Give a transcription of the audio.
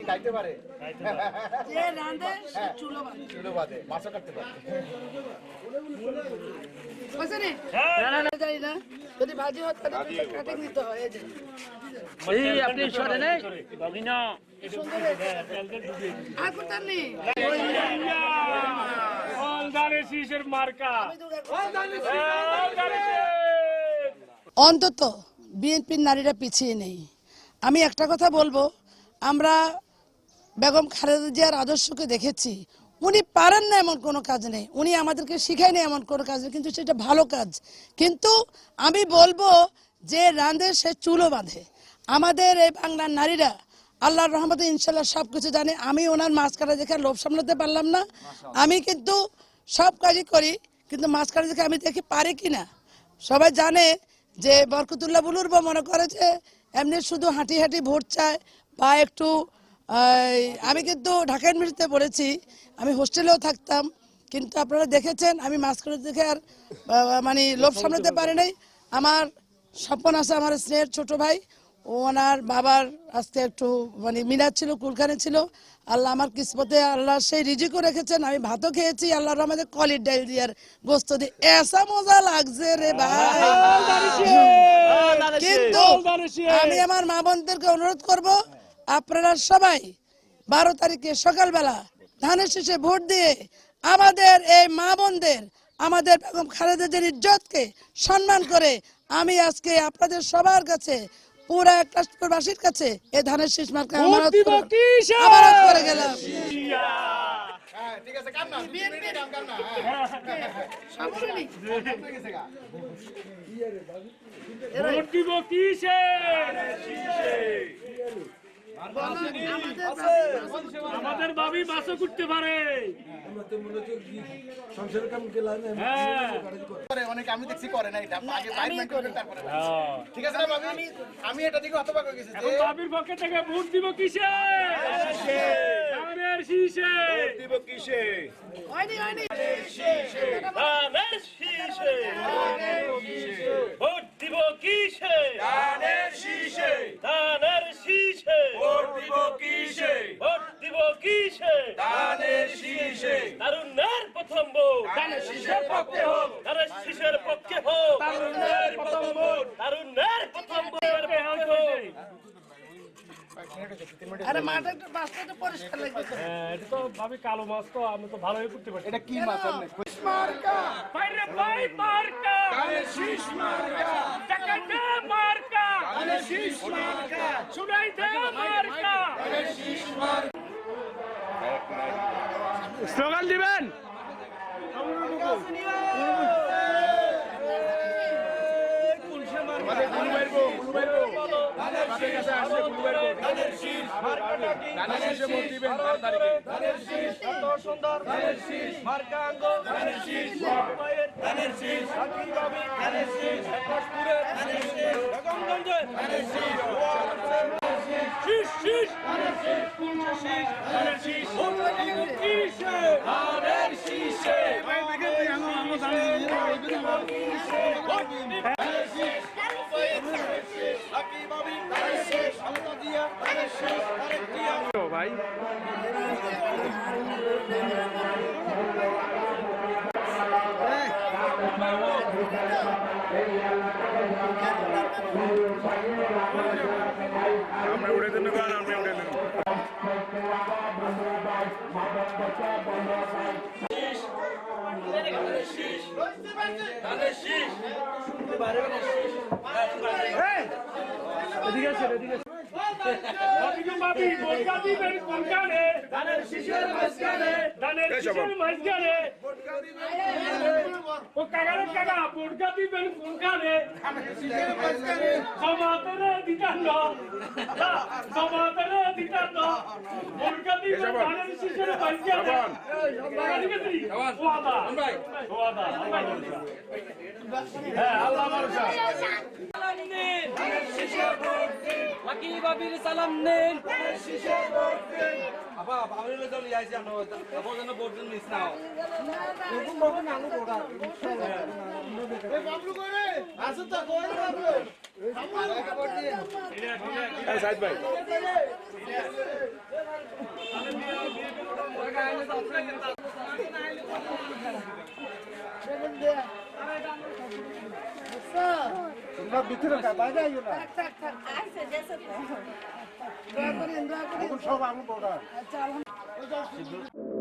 খাইতে পারে যে রাঁধে সে চুলো বাঁধে। চুলো বাঁধে, মাছও কাটতে পারে। বুঝছেন? না না জানি না, যদি ভাজি হতো তাহলে কাটিং দিতে হয়। এই যে এই আপনি সরে নেই বাবিনা সুন্দর আর কোথাও নেই। অলদারে শীষের মার্কা অন্তত বিএনপির নারীরা পিছিয়ে নেই। আমি একটা কথা বলবো, আমরা বেগম খালেদা জিয়ার আদর্শকে দেখেছি, উনি পারেন না এমন কোনো কাজ নেই, উনি আমাদেরকে শিখায় না এমন কোনো কাজ নেই, কিন্তু সেটা ভালো কাজ। কিন্তু আমি বলবো যে রাঁধে সে চুলো বাঁধে। আমাদের এই বাংলার নারীরা আল্লাহর রহমতে ইনশাল্লাহ সব কিছু জানে। আমি ওনার মাছ কাটা দেখে লোভ সামলাতে পারলাম না। আমি কিন্তু সব কাজই করি, কিন্তু মাছ কাটা দেখে আমি দেখি পারি কিনা। সবাই জানে যে বরকতুল্লাহ বুলুর মনে করে যে এমনি শুধু হাঁটি হাঁটি ভোট চায় বা একটু আমি কিন্তু ঢাকা ইউনিভার্সিটিতে পড়েছি, আমি হোস্টেলেও থাকতাম, কিন্তু আপনারা দেখেছেন আমি মাছ কাটা দেখে আর মানে লোভ সামলাতে পারি নাই। আমার স্বপন আছে, আমার স্নেহের ছোট ভাই, ওনার বাবার আজকে একটু মানে মিলাদ ছিল, কুলখানে ছিল। আল্লাহ আমার কিসমতে আল্লাহ সেই রিজিকও রেখেছেন, আমি ভাতও খেয়েছি আল্লাহর রহমতে, কলির ডাল দিয়ার গোস্ত দিয়ে এসা মজা লাগছে রে ভাই। কিন্তু আমি আমার মা বোনদেরকে অনুরোধ করব, আপনারা সবাই 12 তারিখে সকালবেলা ধানের শীষে ভোট দিয়ে আমাদের এই মা বোনদের, আমাদের বেগম খালেদা জিয়ার ইজ্জতকে সম্মান করে আমি আজকে আপনাদের সবার কাছে, পুরা কাশপুরবাসীর কাছে এই ধানের শীষ মার্কা আমানত করে গেলাম। ঠিক আছে, কাম না কাম না। ভোট দিব কিসে আমাদের ভাবি মাছও করতে পারে। অনেকে আমি দেখছি করে না, এটা আগে বাইরমেন্ট করবেন তারপরে। ঠিক আছে না ভাবি, আমি এটা দিকে হতবাক হয়ে গেছি। এখন ভাবির পক্ষে থেকে ভোট দিব কিসে ধানের শীষে ভোট দিব কিসে হয়নি হয়নি ধানের শীষে ভোট দিব কিসে ধানের শীষে ভোট দিব কিসে ধানের শীষে তারুণ্যের প্রথম ভোট ধানের শীষের পক্ষে হোক, ধানের শীষের পক্ষে হোক, তারুণ্যের প্রথম ভোট আরে মাঠটা একটু বাস্তাটা পরিষ্কার লাগবে। এটা তো ভাবি কালো মাছ, তো আমি তো ভালোই করতে পারি। এটা কি মাছ আপনি? মার্কা বাইরে বাই মার্কা ধানের শীষ মার্কা টাকা দে মার্কা ধানের শীষ মার্কা শুনাই দে মার্কা ধানের শীষ মার্কা। স্লোগান দিবেন ভাই। আমরা উড়ে দেন গান, আমরা উড়ে দেন ধানের শীষের মাঝখানে ও কাগারে কাগা বোরকা দিবেন কোনখানে জমাতের দিতান বোরকা দিবেন ধানের শীষের মাঝখানে হ্যাঁ আল্লাহ ভরসা লাকি বাবির সালাম নেন আপা আমি লজন যাইছি আমরা আপা যেন ভোট মিস না হয় এরকম ভাবে নানু ভোট এই বাবলু করে আসো তো কই বাবলু এই সাইদ ভাই তোমরা ভিতরে বাইরে আইও না থাক থাক আইছে গেছে তো দোয়া করেন সব আমি বড় আচ্ছা আলহামদুলিল্লাহ